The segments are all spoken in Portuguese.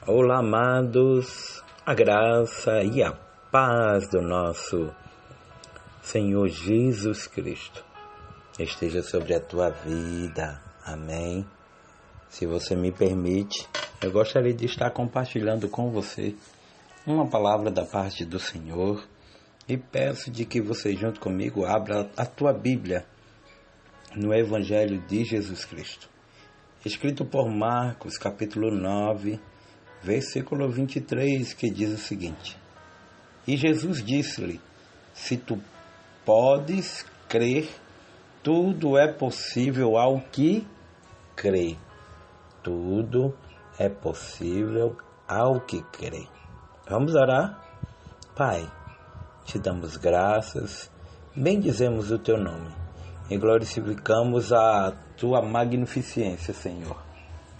Olá, amados, a graça e a paz do nosso Senhor Jesus Cristo esteja sobre a tua vida, amém. Se você me permite, eu gostaria de estar compartilhando com você uma palavra da parte do Senhor e peço de que você junto comigo abra a tua Bíblia no Evangelho de Jesus Cristo, escrito por Marcos, capítulo 9, versículo 23, que diz o seguinte: E Jesus disse-lhe: Se tu podes crer, tudo é possível ao que crê. Tudo é possível ao que crê. Vamos orar? Pai, te damos graças, bendizemos o teu nome e glorificamos a tua magnificência, Senhor.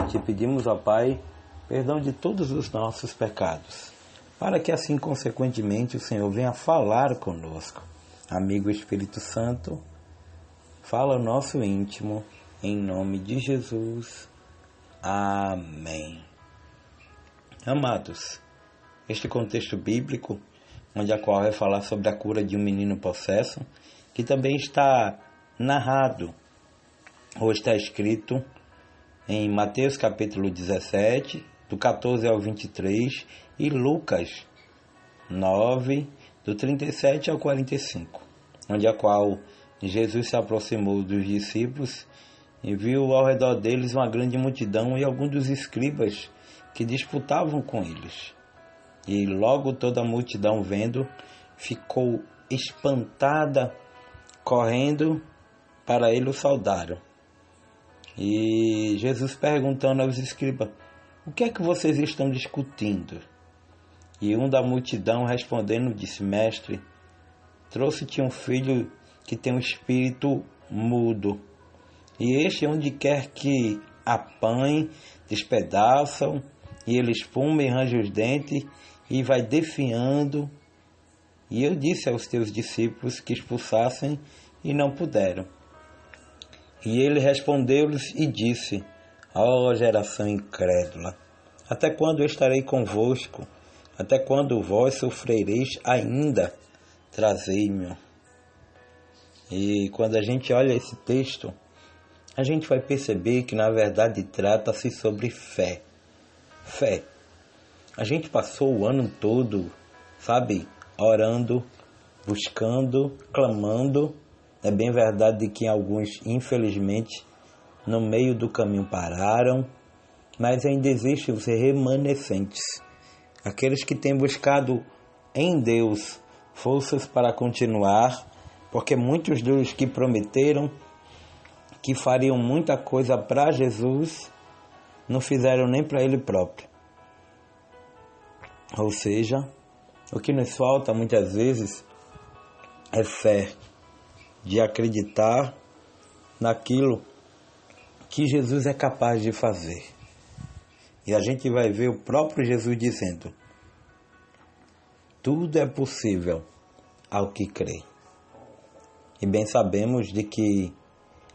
Te pedimos, ó Pai, perdão de todos os nossos pecados, para que assim, consequentemente, o Senhor venha falar conosco. Amigo Espírito Santo, fala o nosso íntimo, em nome de Jesus. Amém. Amados, este contexto bíblico, onde a qual vai falar sobre a cura de um menino possesso, que também está narrado, ou está escrito, em Mateus capítulo 17, do 14 ao 23, e Lucas 9, do 37 ao 45, onde a qual Jesus se aproximou dos discípulos e viu ao redor deles uma grande multidão e alguns dos escribas que disputavam com eles. E logo toda a multidão vendo, ficou espantada, correndo para ele o saudaram. E Jesus perguntando aos escribas: O que é que vocês estão discutindo? E um da multidão respondendo disse: Mestre, trouxe-te um filho que tem um espírito mudo. E este, onde quer que apanhe, despedaçam, e ele espuma e range os dentes, e vai definhando. E eu disse aos teus discípulos que expulsassem, e não puderam. E ele respondeu-lhes e disse: Ó geração incrédula, até quando eu estarei convosco? Até quando vós sofrereis ainda? Trazei-me. E quando a gente olha esse texto, a gente vai perceber que na verdade trata-se sobre fé. Fé. A gente passou o ano todo, orando, buscando, clamando. É bem verdade que alguns, infelizmente, no meio do caminho pararam, mas ainda existem os remanescentes, aqueles que têm buscado em Deus forças para continuar, porque muitos dos que prometeram que fariam muita coisa para Jesus, não fizeram nem para Ele próprio. Ou seja, o que nos falta muitas vezes é fé, de acreditar naquilo que Jesus é capaz de fazer. E a gente vai ver o próprio Jesus dizendo: tudo é possível ao que crê. E bem sabemos de que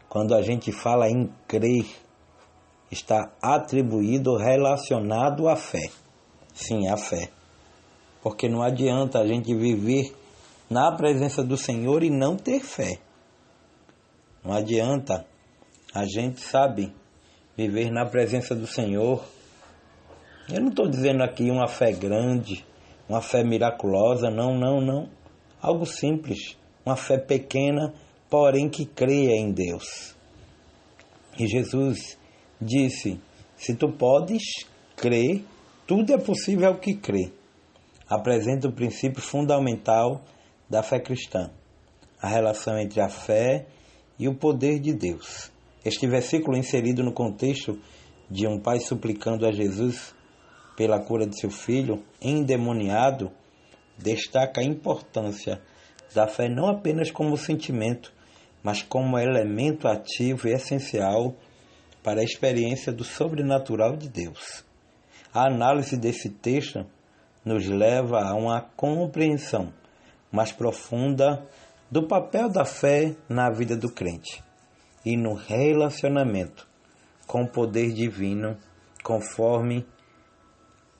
quando a gente fala em crer, está atribuído, relacionado à fé. Sim, à fé. Porque não adianta a gente viver na presença do Senhor e não ter fé. Não adianta a gente, viver na presença do Senhor. Eu não estou dizendo aqui uma fé grande, uma fé miraculosa, não. Algo simples, uma fé pequena, porém que creia em Deus. E Jesus disse: se tu podes crer, tudo é possível ao que crê. Apresenta o princípio fundamental da fé cristã, a relação entre a fé e o poder de Deus. Este versículo, inserido no contexto de um pai suplicando a Jesus pela cura de seu filho endemoniado, destaca a importância da fé não apenas como sentimento, mas como elemento ativo e essencial para a experiência do sobrenatural de Deus. A análise desse texto nos leva a uma compreensão mais profunda do papel da fé na vida do crente e no relacionamento com o poder divino, conforme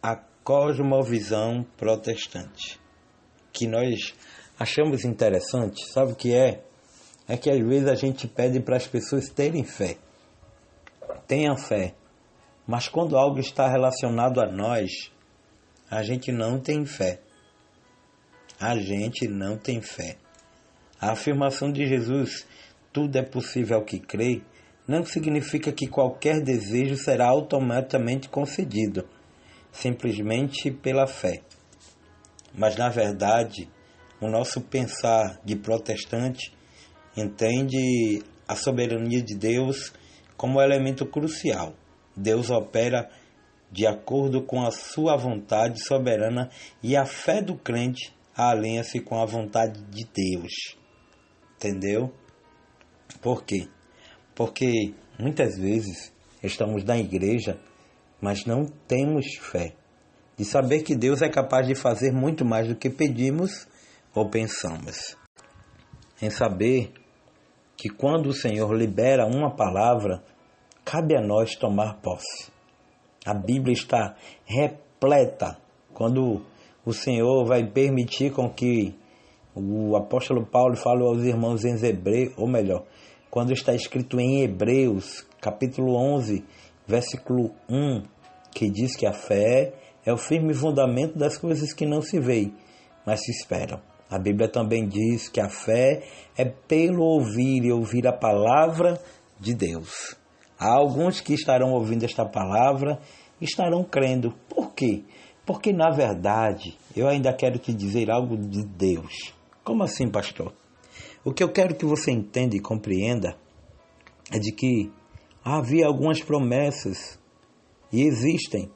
a cosmovisão protestante, que nós achamos interessante. Sabe o que é? É que às vezes a gente pede para as pessoas terem fé. Tenham fé. Mas quando algo está relacionado a nós, a gente não tem fé. A gente não tem fé. A afirmação de Jesus, tudo é possível ao que crê, não significa que qualquer desejo será automaticamente concedido, simplesmente pela fé. Mas, na verdade, o nosso pensar de protestante entende a soberania de Deus como elemento crucial. Deus opera de acordo com a sua vontade soberana e a fé do crente alinha-se com a vontade de Deus. Entendeu? Por quê? Porque muitas vezes estamos na igreja, mas não temos fé de saber que Deus é capaz de fazer muito mais do que pedimos ou pensamos. Em saber que quando o Senhor libera uma palavra, cabe a nós tomar posse. A Bíblia está repleta quando o Senhor vai permitir com que o apóstolo Paulo fale aos irmãos em Hebreus, ou melhor, quando está escrito em Hebreus, capítulo 11, versículo 1, que diz que a fé é o firme fundamento das coisas que não se veem, mas se esperam. A Bíblia também diz que a fé é pelo ouvir e ouvir a palavra de Deus. Há alguns que estarão ouvindo esta palavra e estarão crendo. Por quê? Porque, na verdade, eu ainda quero te dizer algo de Deus. Como assim, pastor? O que eu quero que você entenda e compreenda é de que havia algumas promessas e existem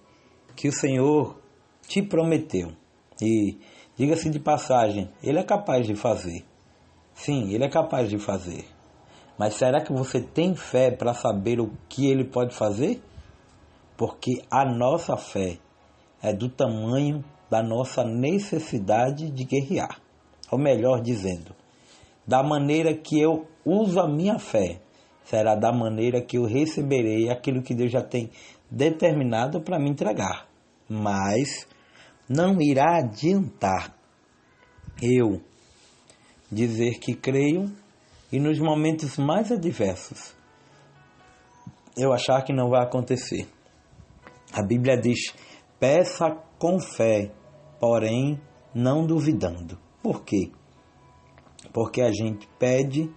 que o Senhor te prometeu. E, diga-se de passagem, Ele é capaz de fazer. Sim, Ele é capaz de fazer. Mas será que você tem fé para saber o que Ele pode fazer? Porque a nossa fé é do tamanho da nossa necessidade de guerrear. Ou melhor dizendo, da maneira que eu uso a minha fé, será da maneira que eu receberei aquilo que Deus já tem determinado para me entregar. Mas não irá adiantar eu dizer que creio e nos momentos mais adversos eu achar que não vai acontecer. A Bíblia diz: peça com fé, porém não duvidando. Por quê? Porque a gente pede,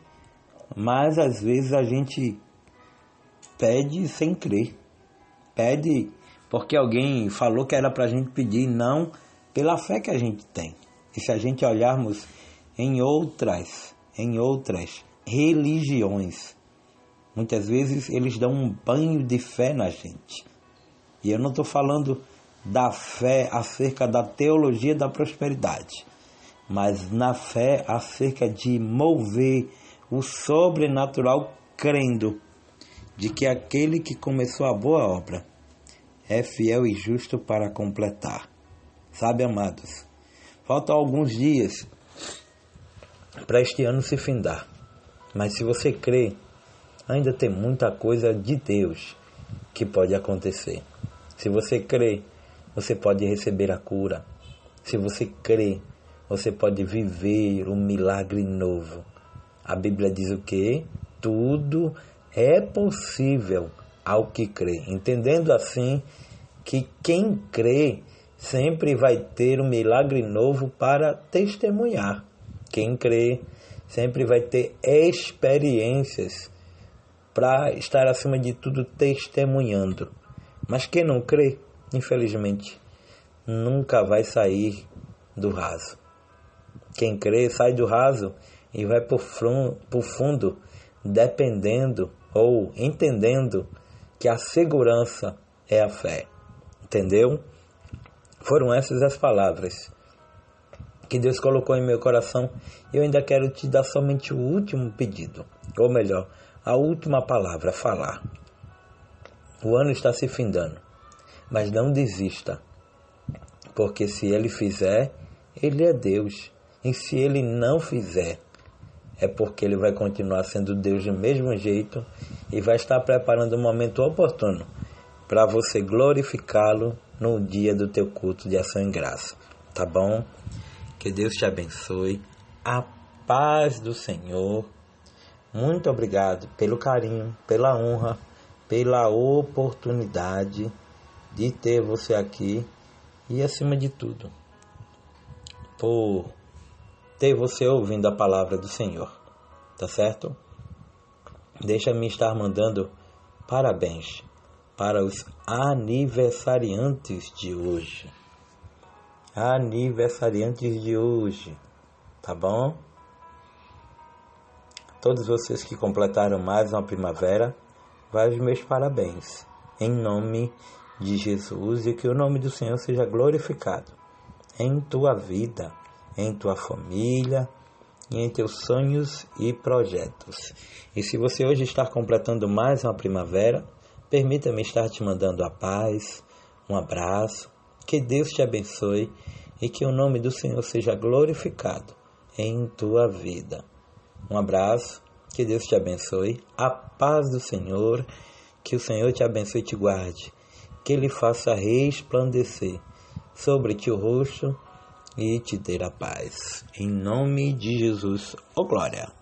mas às vezes a gente pede sem crer. Pede porque alguém falou que era para a gente pedir, não pela fé que a gente tem. E se a gente olharmos em outras religiões, muitas vezes eles dão um banho de fé na gente. E eu não estou falando da fé acerca da teologia da prosperidade, mas na fé acerca de mover o sobrenatural, crendo de que aquele que começou a boa obra é fiel e justo para completar. Sabe, amados, faltam alguns dias para este ano se findar, mas se você crê, ainda tem muita coisa de Deus que pode acontecer. Se você crê, você pode receber a cura. Se você crê, você pode viver um milagre novo. A Bíblia diz o quê? Tudo é possível ao que crê. Entendendo assim que quem crê sempre vai ter um milagre novo para testemunhar. Quem crê sempre vai ter experiências para estar acima de tudo testemunhando. Mas quem não crê, infelizmente, nunca vai sair do raso. Quem crê sai do raso e vai para o fundo, dependendo ou entendendo que a segurança é a fé. Entendeu? Foram essas as palavras que Deus colocou em meu coração. Eu ainda quero te dar somente o último pedido, ou melhor, a última palavra a falar. O ano está se findando, mas não desista, porque se Ele fizer, Ele é Deus. E se Ele não fizer, é porque Ele vai continuar sendo Deus do mesmo jeito e vai estar preparando um momento oportuno para você glorificá-lo no dia do teu culto de ação e graça, tá bom? Que Deus te abençoe, a paz do Senhor. Muito obrigado pelo carinho, pela honra, pela oportunidade de ter você aqui e, acima de tudo, por ter você ouvindo a palavra do Senhor, tá certo? Deixa-me estar mandando parabéns para os aniversariantes de hoje. Aniversariantes de hoje, tá bom? Todos vocês que completaram mais uma primavera, vai os meus parabéns. Em nome de Jesus, e que o nome do Senhor seja glorificado em tua vida, em tua família e em teus sonhos e projetos. E se você hoje está completando mais uma primavera, permita-me estar te mandando a paz, um abraço, que Deus te abençoe e que o nome do Senhor seja glorificado em tua vida. Um abraço, que Deus te abençoe, a paz do Senhor, que o Senhor te abençoe e te guarde, que Ele faça resplandecer sobre ti o rosto e te dê a paz. Em nome de Jesus, ó glória!